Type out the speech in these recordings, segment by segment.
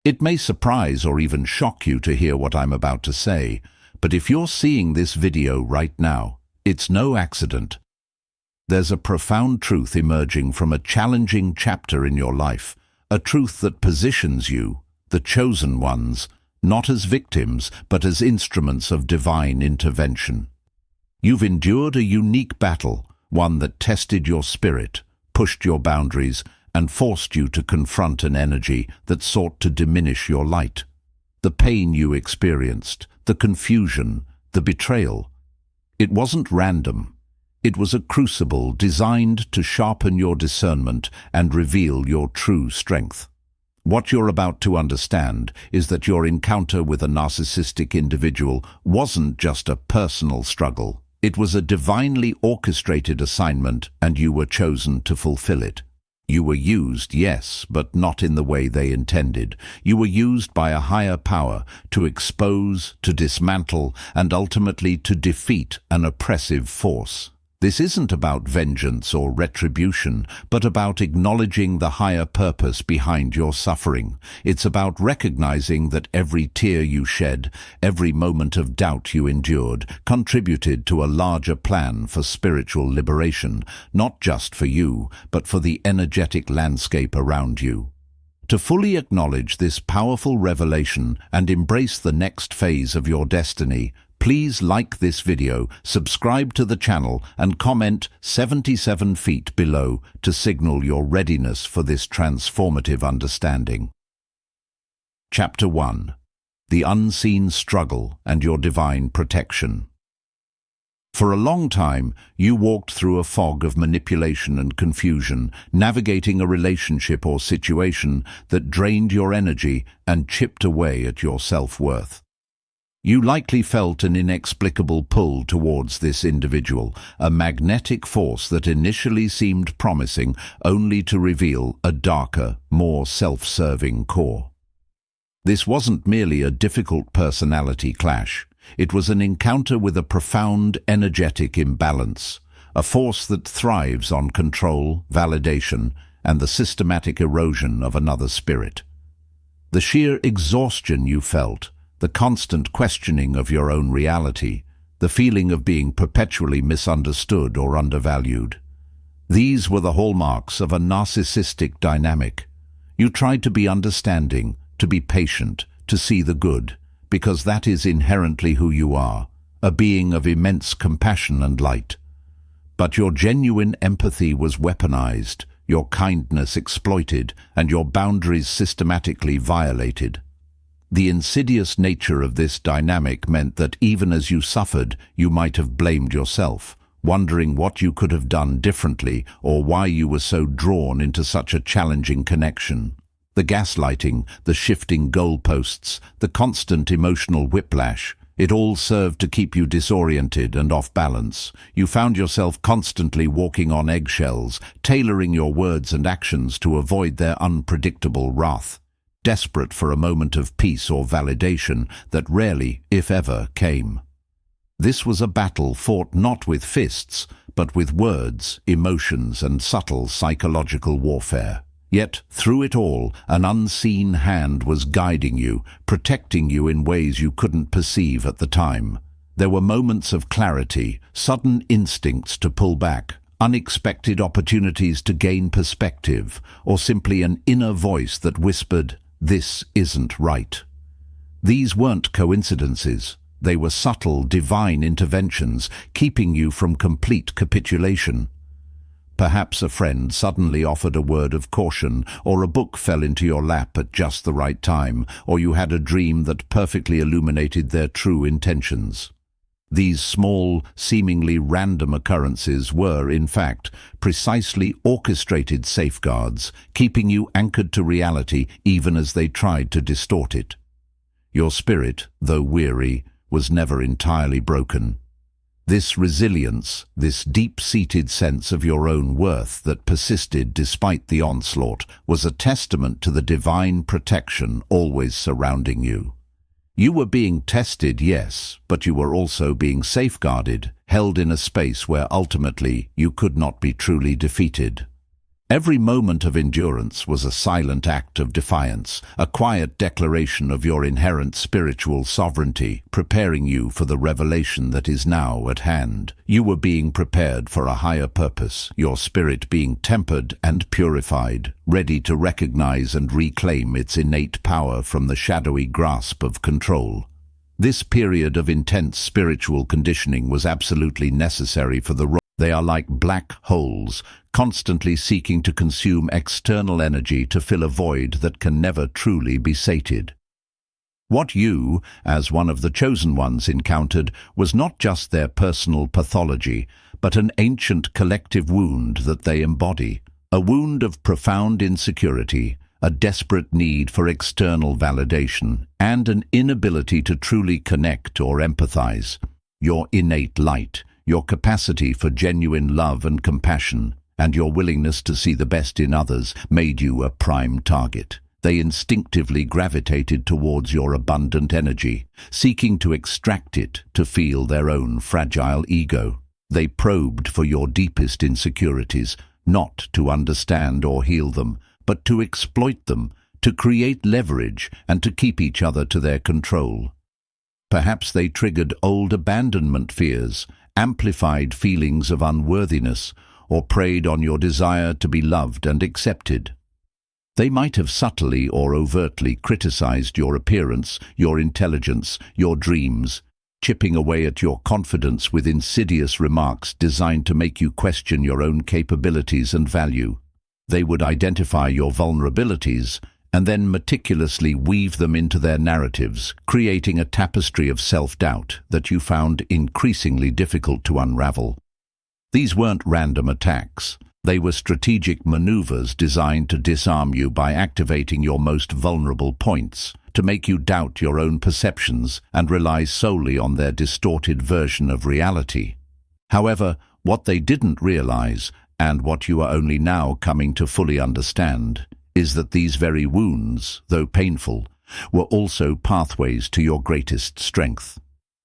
It may surprise or even shock you to hear what I'm about to say, but if you're seeing this video right now, it's no accident. There's a profound truth emerging from a challenging chapter in your life, a truth that positions you, the chosen ones, not as victims, but as instruments of divine intervention. You've endured a unique battle, one that tested your spirit, pushed your boundaries, and forced you to confront an energy that sought to diminish your light. The pain you experienced, the confusion, the betrayal. It wasn't random. It was a crucible designed to sharpen your discernment and reveal your true strength. What you're about to understand is that your encounter with a narcissistic individual wasn't just a personal struggle. It was a divinely orchestrated assignment, and you were chosen to fulfill it. You were used, yes, but not in the way they intended. You were used by a higher power to expose, to dismantle, and ultimately to defeat an oppressive force. This isn't about vengeance or retribution, but about acknowledging the higher purpose behind your suffering. It's about recognizing that every tear you shed, every moment of doubt you endured, contributed to a larger plan for spiritual liberation, not just for you, but for the energetic landscape around you. To fully acknowledge this powerful revelation and embrace the next phase of your destiny, please like this video, subscribe to the channel, and comment 77 feet below to signal your readiness for this transformative understanding. Chapter 1. The Unseen Struggle and Your Divine Protection. For a long time, you walked through a fog of manipulation and confusion, navigating a relationship or situation that drained your energy and chipped away at your self-worth. You likely felt an inexplicable pull towards this individual, a magnetic force that initially seemed promising, only to reveal a darker, more self-serving core. This wasn't merely a difficult personality clash. It was an encounter with a profound energetic imbalance, a force that thrives on control, validation, and the systematic erosion of another spirit. The sheer exhaustion you felt, the constant questioning of your own reality, the feeling of being perpetually misunderstood or undervalued. These were the hallmarks of a narcissistic dynamic. You tried to be understanding, to be patient, to see the good, because that is inherently who you are, a being of immense compassion and light. But your genuine empathy was weaponized, your kindness exploited, and your boundaries systematically violated. The insidious nature of this dynamic meant that even as you suffered, you might have blamed yourself, wondering what you could have done differently or why you were so drawn into such a challenging connection. The gaslighting, the shifting goalposts, the constant emotional whiplash, it all served to keep you disoriented and off balance. You found yourself constantly walking on eggshells, tailoring your words and actions to avoid their unpredictable wrath, desperate for a moment of peace or validation that rarely, if ever, came. This was a battle fought not with fists, but with words, emotions, and subtle psychological warfare. Yet, through it all, an unseen hand was guiding you, protecting you in ways you couldn't perceive at the time. There were moments of clarity, sudden instincts to pull back, unexpected opportunities to gain perspective, or simply an inner voice that whispered, "This isn't right." These weren't coincidences. They were subtle, divine interventions, keeping you from complete capitulation. Perhaps a friend suddenly offered a word of caution, or a book fell into your lap at just the right time, or you had a dream that perfectly illuminated their true intentions. These small, seemingly random occurrences were, in fact, precisely orchestrated safeguards, keeping you anchored to reality even as they tried to distort it. Your spirit, though weary, was never entirely broken. This resilience, this deep-seated sense of your own worth that persisted despite the onslaught, was a testament to the divine protection always surrounding you. You were being tested, yes, but you were also being safeguarded, held in a space where ultimately you could not be truly defeated. Every moment of endurance was a silent act of defiance, a quiet declaration of your inherent spiritual sovereignty, preparing you for the revelation that is now at hand. You were being prepared for a higher purpose, your spirit being tempered and purified, ready to recognize and reclaim its innate power from the shadowy grasp of control. This period of intense spiritual conditioning was absolutely necessary for the role. They are like black holes, constantly seeking to consume external energy to fill a void that can never truly be sated. What you, as one of the chosen ones, encountered was not just their personal pathology, but an ancient collective wound that they embody. A wound of profound insecurity, a desperate need for external validation, and an inability to truly connect or empathize. Your innate light, your capacity for genuine love and compassion, and your willingness to see the best in others made you a prime target. They instinctively gravitated towards your abundant energy, seeking to extract it to feel their own fragile ego. They probed for your deepest insecurities, not to understand or heal them, but to exploit them, to create leverage, and to keep each other to their control. Perhaps they triggered old abandonment fears, amplified feelings of unworthiness, or preyed on your desire to be loved and accepted. They might have subtly or overtly criticized your appearance, your intelligence, your dreams, chipping away at your confidence with insidious remarks designed to make you question your own capabilities and value. They would identify your vulnerabilities and then meticulously weave them into their narratives, creating a tapestry of self-doubt that you found increasingly difficult to unravel. These weren't random attacks. They were strategic maneuvers designed to disarm you by activating your most vulnerable points, to make you doubt your own perceptions and rely solely on their distorted version of reality. However, what they didn't realize, and what you are only now coming to fully understand, is that these very wounds, though painful, were also pathways to your greatest strength.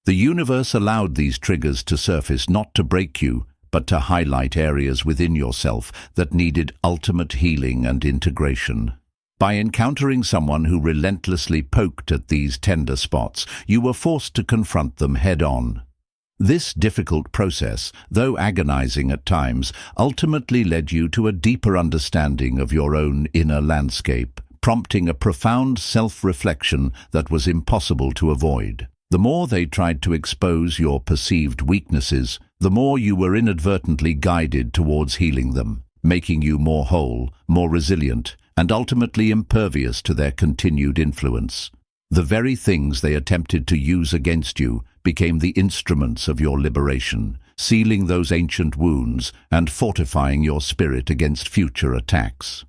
The universe allowed these triggers to surface not to break you, but to highlight areas within yourself that needed ultimate healing and integration. By encountering someone who relentlessly poked at these tender spots, you were forced to confront them head-on. This difficult process, though agonizing at times, ultimately led you to a deeper understanding of your own inner landscape, prompting a profound self-reflection that was impossible to avoid. The more they tried to expose your perceived weaknesses, the more you were inadvertently guided towards healing them, making you more whole, more resilient, and ultimately impervious to their continued influence. The very things they attempted to use against you became the instruments of your liberation, sealing those ancient wounds and fortifying your spirit against future attacks.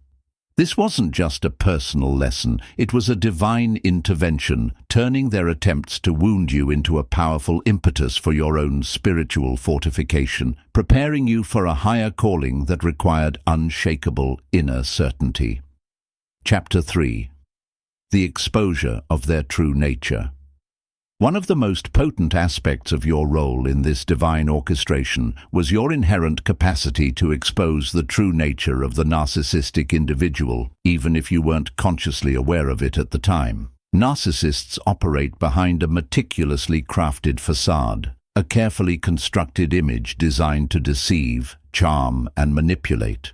This wasn't just a personal lesson, it was a divine intervention, turning their attempts to wound you into a powerful impetus for your own spiritual fortification, preparing you for a higher calling that required unshakable inner certainty. Chapter 3. The exposure of their true nature. One of the most potent aspects of your role in this divine orchestration was your inherent capacity to expose the true nature of the narcissistic individual, even if you weren't consciously aware of it at the time. Narcissists operate behind a meticulously crafted facade, a carefully constructed image designed to deceive, charm, and manipulate.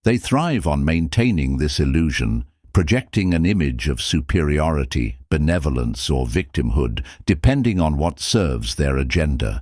They thrive on maintaining this illusion, projecting an image of superiority, benevolence, or victimhood, depending on what serves their agenda.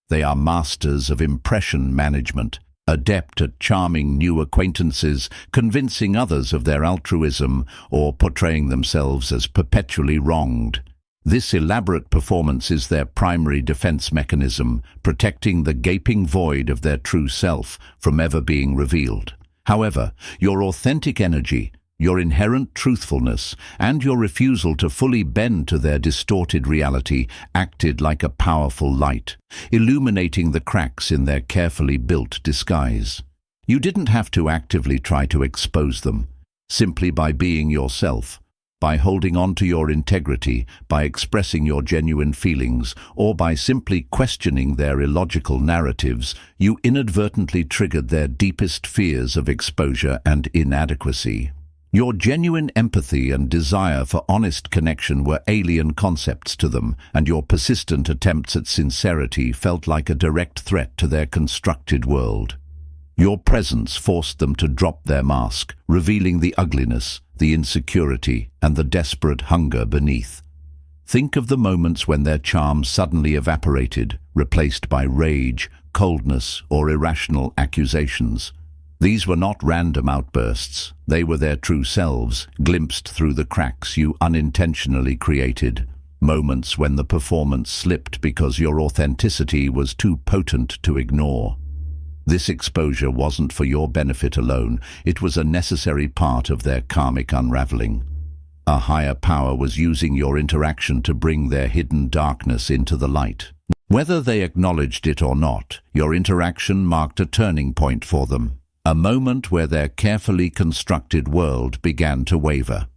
They are masters of impression management, adept at charming new acquaintances, convincing others of their altruism, or portraying themselves as perpetually wronged. This elaborate performance is their primary defense mechanism, protecting the gaping void of their true self from ever being revealed. However, your authentic energy, your inherent truthfulness, and your refusal to fully bend to their distorted reality acted like a powerful light, illuminating the cracks in their carefully built disguise. You didn't have to actively try to expose them. Simply by being yourself, By holding on to your integrity, by expressing your genuine feelings, or by simply questioning their illogical narratives, you inadvertently triggered their deepest fears of exposure and inadequacy. Your genuine empathy and desire for honest connection were alien concepts to them, and your persistent attempts at sincerity felt like a direct threat to their constructed world. Your presence forced them to drop their mask, revealing the ugliness, the insecurity, and the desperate hunger beneath. Think of the moments when their charm suddenly evaporated, replaced by rage, coldness, or irrational accusations. These were not random outbursts. They were their true selves, glimpsed through the cracks you unintentionally created. Moments when the performance slipped because your authenticity was too potent to ignore. This exposure wasn't for your benefit alone, it was a necessary part of their karmic unraveling. A higher power was using your interaction to bring their hidden darkness into the light. Whether they acknowledged it or not, your interaction marked a turning point for them, a moment where their carefully constructed world began to waver.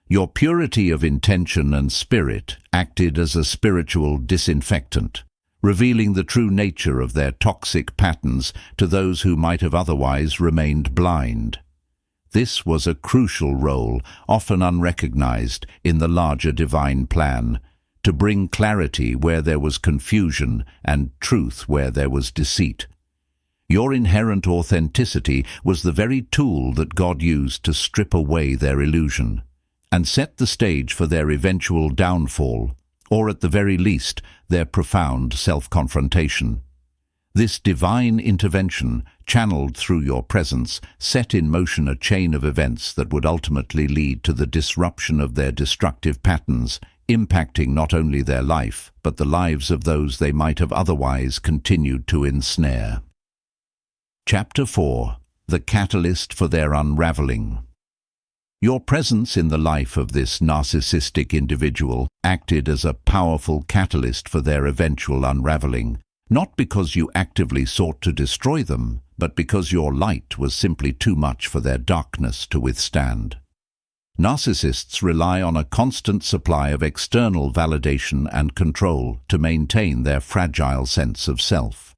Your purity of intention and spirit acted as a spiritual disinfectant, revealing the true nature of their toxic patterns to those who might have otherwise remained blind. This was a crucial role, often unrecognized, in the larger divine plan, to bring clarity where there was confusion and truth where there was deceit. Your inherent authenticity was the very tool that God used to strip away their illusion and set the stage for their eventual downfall, or at the very least, their profound self-confrontation. This divine intervention, channeled through your presence, set in motion a chain of events that would ultimately lead to the disruption of their destructive patterns, impacting not only their life, but the lives of those they might have otherwise continued to ensnare. Chapter 4. The Catalyst for Their Unraveling. Your presence in the life of this narcissistic individual acted as a powerful catalyst for their eventual unraveling, not because you actively sought to destroy them, but because your light was simply too much for their darkness to withstand. Narcissists rely on a constant supply of external validation and control to maintain their fragile sense of self.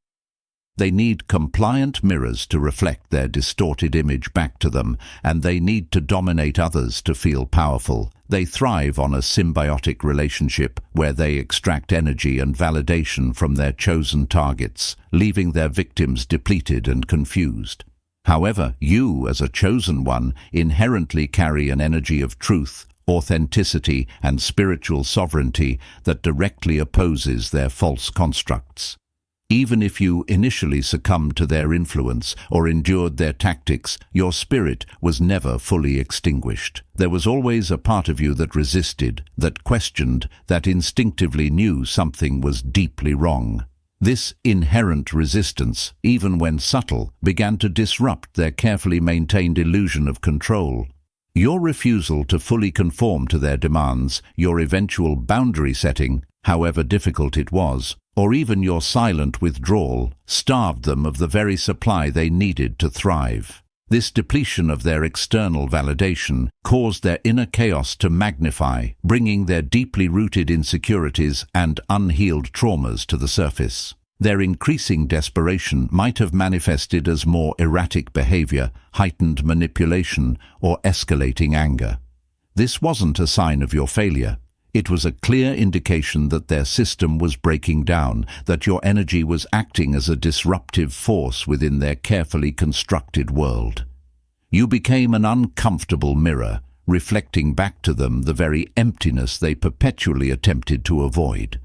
They need compliant mirrors to reflect their distorted image back to them, and they need to dominate others to feel powerful. They thrive on a symbiotic relationship where they extract energy and validation from their chosen targets, leaving their victims depleted and confused. However, you, as a chosen one, inherently carry an energy of truth, authenticity, and spiritual sovereignty that directly opposes their false constructs. Even if you initially succumbed to their influence or endured their tactics, your spirit was never fully extinguished. There was always a part of you that resisted, that questioned, that instinctively knew something was deeply wrong. This inherent resistance, even when subtle, began to disrupt their carefully maintained illusion of control. Your refusal to fully conform to their demands, your eventual boundary setting, however difficult it was, or even your silent withdrawal, starved them of the very supply they needed to thrive. This depletion of their external validation caused their inner chaos to magnify, bringing their deeply rooted insecurities and unhealed traumas to the surface. Their increasing desperation might have manifested as more erratic behavior, heightened manipulation, or escalating anger. This wasn't a sign of your failure. It was a clear indication that their system was breaking down, that your energy was acting as a disruptive force within their carefully constructed world. You became an uncomfortable mirror, reflecting back to them the very emptiness they perpetually attempted to avoid.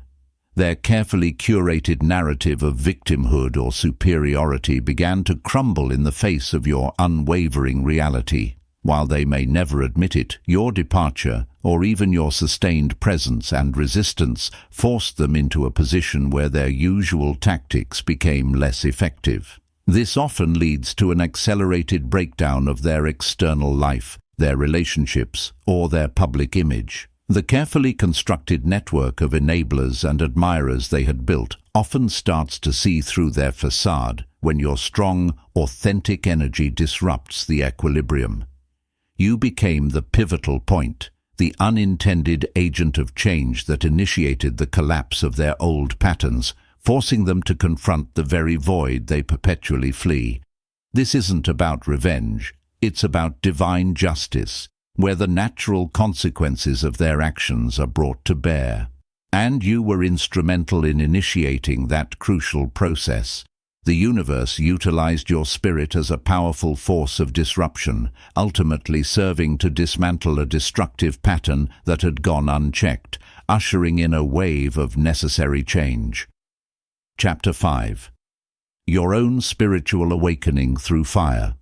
Their carefully curated narrative of victimhood or superiority began to crumble in the face of your unwavering reality. While they may never admit it, your departure, or even your sustained presence and resistance, forced them into a position where their usual tactics became less effective. This often leads to an accelerated breakdown of their external life, their relationships, or their public image. The carefully constructed network of enablers and admirers they had built often starts to see through their facade when your strong, authentic energy disrupts the equilibrium. You became the pivotal point, the unintended agent of change that initiated the collapse of their old patterns, forcing them to confront the very void they perpetually flee. This isn't about revenge, it's about divine justice, where the natural consequences of their actions are brought to bear. And you were instrumental in initiating that crucial process. The universe utilized your spirit as a powerful force of disruption, ultimately serving to dismantle a destructive pattern that had gone unchecked, ushering in a wave of necessary change. Chapter 5. Your own spiritual awakening through fire.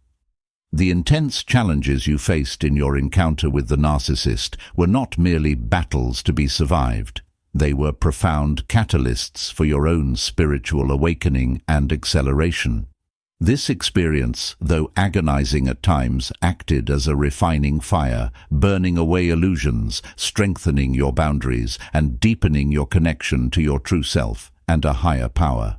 The intense challenges you faced in your encounter with the narcissist were not merely battles to be survived. They were profound catalysts for your own spiritual awakening and acceleration. This experience, though agonizing at times, acted as a refining fire, burning away illusions, strengthening your boundaries, and deepening your connection to your true self and a higher power.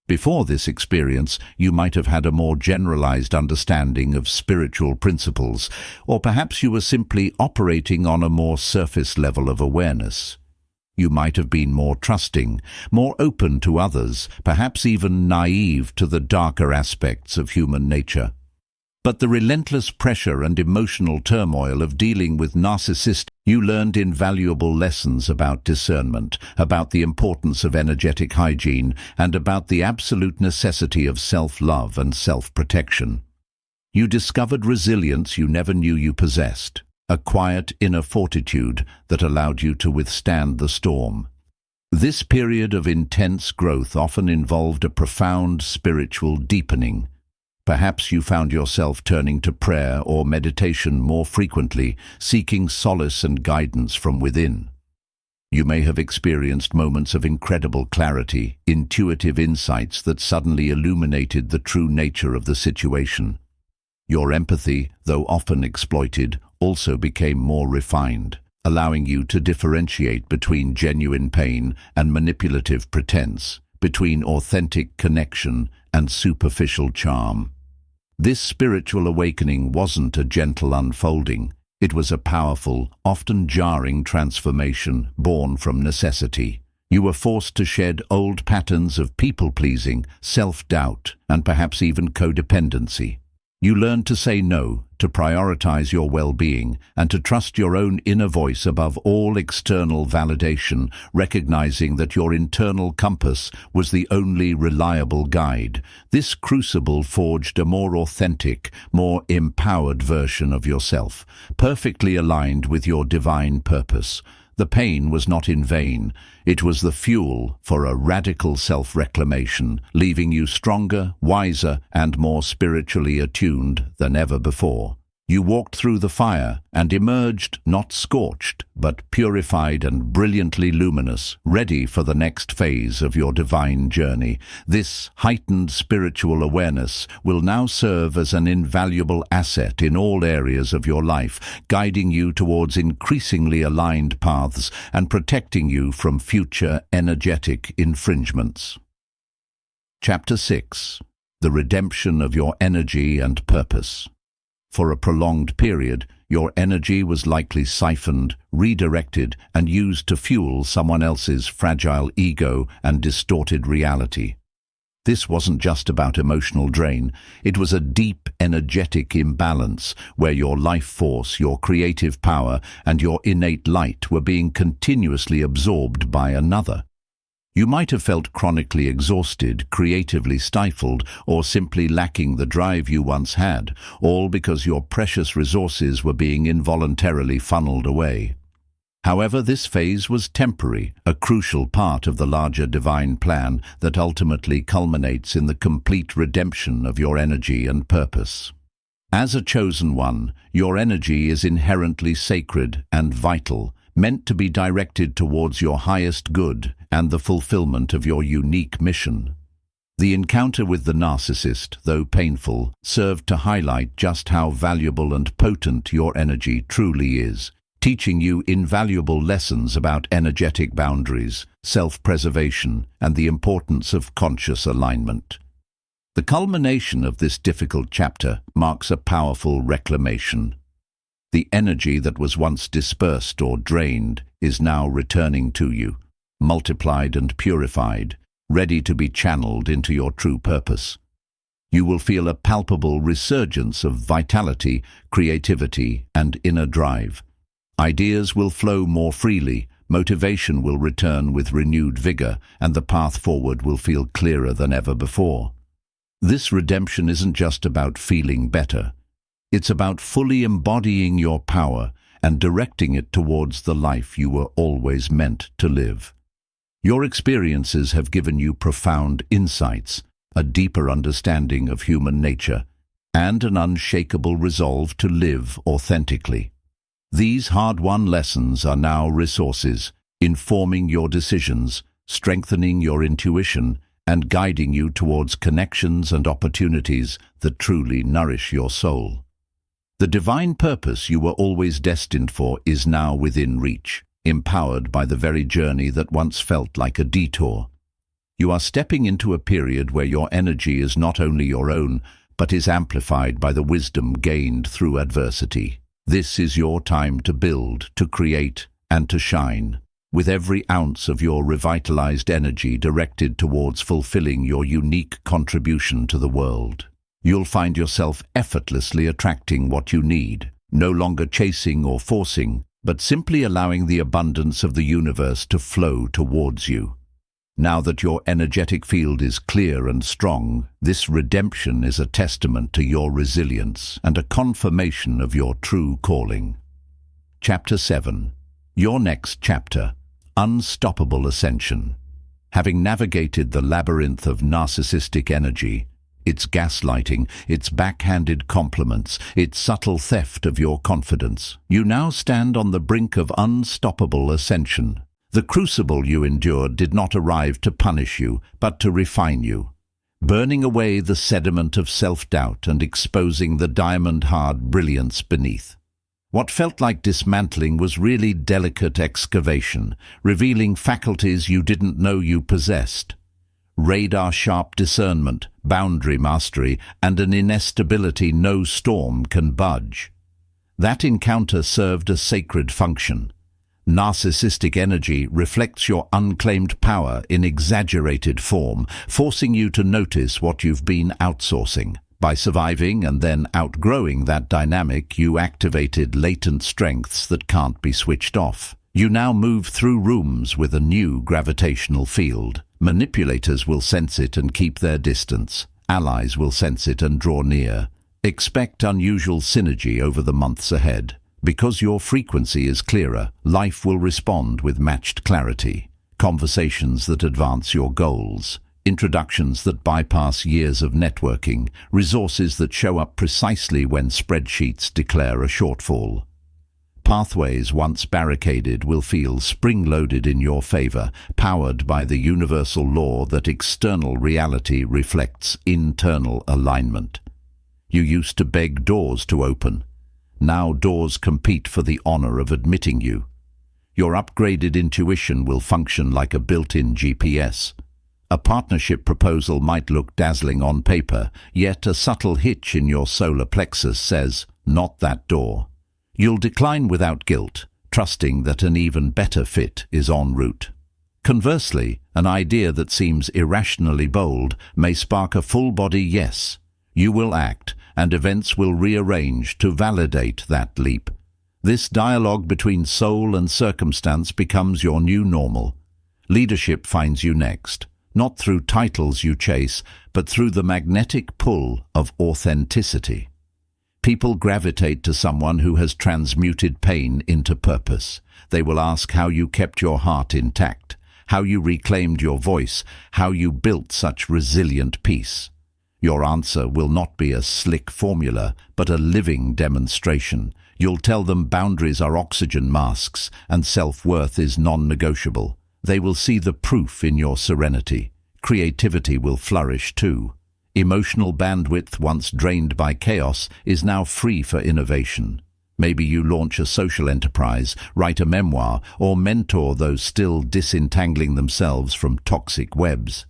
Before this experience, you might have had a more generalized understanding of spiritual principles, or perhaps you were simply operating on a more surface level of awareness. You might have been more trusting, more open to others, perhaps even naive to the darker aspects of human nature. But the relentless pressure and emotional turmoil of dealing with narcissists, you learned invaluable lessons about discernment, about the importance of energetic hygiene, and about the absolute necessity of self-love and self-protection. You discovered resilience you never knew you possessed, a quiet inner fortitude that allowed you to withstand the storm. This period of intense growth often involved a profound spiritual deepening. Perhaps you found yourself turning to prayer or meditation more frequently, seeking solace and guidance from within. You may have experienced moments of incredible clarity, intuitive insights that suddenly illuminated the true nature of the situation. Your empathy, though often exploited, also became more refined, allowing you to differentiate between genuine pain and manipulative pretense, between authentic connection and superficial charm. This spiritual awakening wasn't a gentle unfolding. It was a powerful, often jarring transformation born from necessity. You were forced to shed old patterns of people-pleasing, self-doubt, and perhaps even codependency. You learned to say no, to prioritize your well-being, and to trust your own inner voice above all external validation, recognizing that your internal compass was the only reliable guide. This crucible forged a more authentic, more empowered version of yourself, perfectly aligned with your divine purpose. The pain was not in vain. It was the fuel for a radical self-reclamation, leaving you stronger, wiser, and more spiritually attuned than ever before. You walked through the fire and emerged not scorched, but purified and brilliantly luminous, ready for the next phase of your divine journey. This heightened spiritual awareness will now serve as an invaluable asset in all areas of your life, guiding you towards increasingly aligned paths and protecting you from future energetic infringements. Chapter 6. The redemption of your energy and purpose. For a prolonged period, your energy was likely siphoned, redirected, and used to fuel someone else's fragile ego and distorted reality. This wasn't just about emotional drain, it was a deep energetic imbalance where your life force, your creative power, and your innate light were being continuously absorbed by another. You might have felt chronically exhausted, creatively stifled, or simply lacking the drive you once had, all because your precious resources were being involuntarily funneled away. However, this phase was temporary, a crucial part of the larger divine plan that ultimately culminates in the complete redemption of your energy and purpose. As a chosen one, your energy is inherently sacred and vital, meant to be directed towards your highest good and the fulfillment of your unique mission. The encounter with the narcissist, though painful, served to highlight just how valuable and potent your energy truly is, teaching you invaluable lessons about energetic boundaries, self-preservation, and the importance of conscious alignment. The culmination of this difficult chapter marks a powerful reclamation. The energy that was once dispersed or drained is now returning to you, multiplied and purified, ready to be channeled into your true purpose. You will feel a palpable resurgence of vitality, creativity, and inner drive. Ideas will flow more freely, motivation will return with renewed vigor, and the path forward will feel clearer than ever before. This redemption isn't just about feeling better. It's about fully embodying your power and directing it towards the life you were always meant to live. Your experiences have given you profound insights, a deeper understanding of human nature, and an unshakable resolve to live authentically. These hard-won lessons are now resources, informing your decisions, strengthening your intuition, and guiding you towards connections and opportunities that truly nourish your soul. The divine purpose you were always destined for is now within reach, empowered by the very journey that once felt like a detour. You are stepping into a period where your energy is not only your own, but is amplified by the wisdom gained through adversity. This is your time to build, to create, and to shine, with every ounce of your revitalized energy directed towards fulfilling your unique contribution to the world. You'll find yourself effortlessly attracting what you need, no longer chasing or forcing, but simply allowing the abundance of the universe to flow towards you. Now that your energetic field is clear and strong, this redemption is a testament to your resilience and a confirmation of your true calling. Chapter 7. Your next chapter. Unstoppable Ascension. Having navigated the labyrinth of narcissistic energy, its gaslighting, its backhanded compliments, its subtle theft of your confidence, you now stand on the brink of unstoppable ascension. The crucible you endured did not arrive to punish you, but to refine you, burning away the sediment of self-doubt and exposing the diamond-hard brilliance beneath. What felt like dismantling was really delicate excavation, revealing faculties you didn't know you possessed. Radar-sharp discernment, boundary mastery, and an inestability no storm can budge. That encounter served a sacred function. Narcissistic energy reflects your unclaimed power in exaggerated form, forcing you to notice what you've been outsourcing. By surviving and then outgrowing that dynamic, you activated latent strengths that can't be switched off. You now move through rooms with a new gravitational field. Manipulators will sense it and keep their distance. Allies will sense it and draw near. Expect unusual synergy over the months ahead. Because your frequency is clearer, life will respond with matched clarity. Conversations that advance your goals. Introductions that bypass years of networking. Resources that show up precisely when spreadsheets declare a shortfall. Pathways once barricaded will feel spring-loaded in your favor, powered by the universal law that external reality reflects internal alignment. You used to beg doors to open. Now doors compete for the honor of admitting you. Your upgraded intuition will function like a built-in GPS. A partnership proposal might look dazzling on paper, yet a subtle hitch in your solar plexus says, "Not that door." You'll decline without guilt, trusting that an even better fit is en route. Conversely, an idea that seems irrationally bold may spark a full-body yes. You will act, and events will rearrange to validate that leap. This dialogue between soul and circumstance becomes your new normal. Leadership finds you next, not through titles you chase, but through the magnetic pull of authenticity. People gravitate to someone who has transmuted pain into purpose. They will ask how you kept your heart intact, how you reclaimed your voice, how you built such resilient peace. Your answer will not be a slick formula, but a living demonstration. You'll tell them boundaries are oxygen masks and self-worth is non-negotiable. They will see the proof in your serenity. Creativity will flourish too. Emotional bandwidth, once drained by chaos, is now free for innovation. Maybe you launch a social enterprise, write a memoir, or mentor those still disentangling themselves from toxic webs.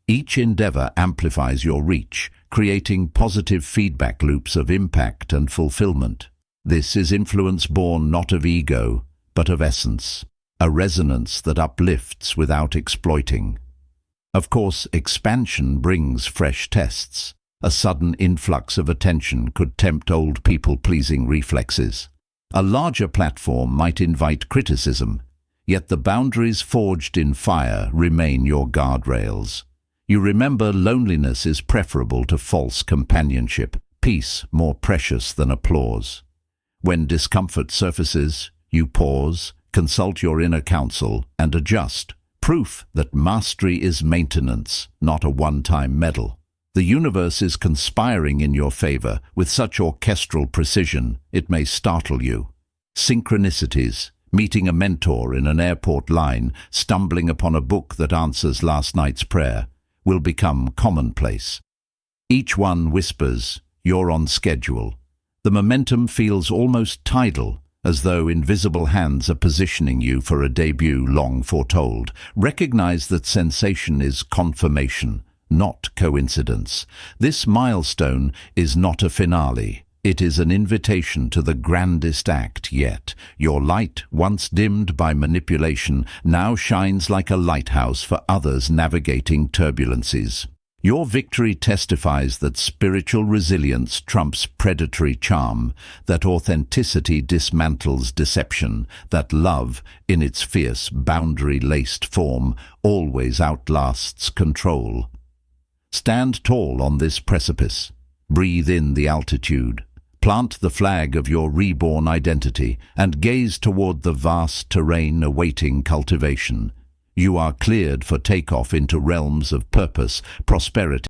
Each endeavor amplifies your reach, creating positive feedback loops of impact and fulfillment. This is influence born not of ego, but of essence, a resonance that uplifts without exploiting. Of course, expansion brings fresh tests. A sudden influx of attention could tempt old people-pleasing reflexes. A larger platform might invite criticism, yet the boundaries forged in fire remain your guardrails. You remember loneliness is preferable to false companionship, peace more precious than applause. When discomfort surfaces, you pause, consult your inner counsel, and adjust. Proof that mastery is maintenance, not a one-time medal. The universe is conspiring in your favor with such orchestral precision it may startle you. Synchronicities, meeting a mentor in an airport line, stumbling upon a book that answers last night's prayer, will become commonplace. Each one whispers, "You're on schedule." The momentum feels almost tidal, as though invisible hands are positioning you for a debut long foretold. Recognize that sensation is confirmation, not coincidence. This milestone is not a finale. It is an invitation to the grandest act yet. Your light, once dimmed by manipulation, now shines like a lighthouse for others navigating turbulences. Your victory testifies that spiritual resilience trumps predatory charm, that authenticity dismantles deception, that love, in its fierce, boundary-laced form, always outlasts control. Stand tall on this precipice. Breathe in the altitude. Plant the flag of your reborn identity and gaze toward the vast terrain awaiting cultivation. You are cleared for takeoff into realms of purpose, prosperity,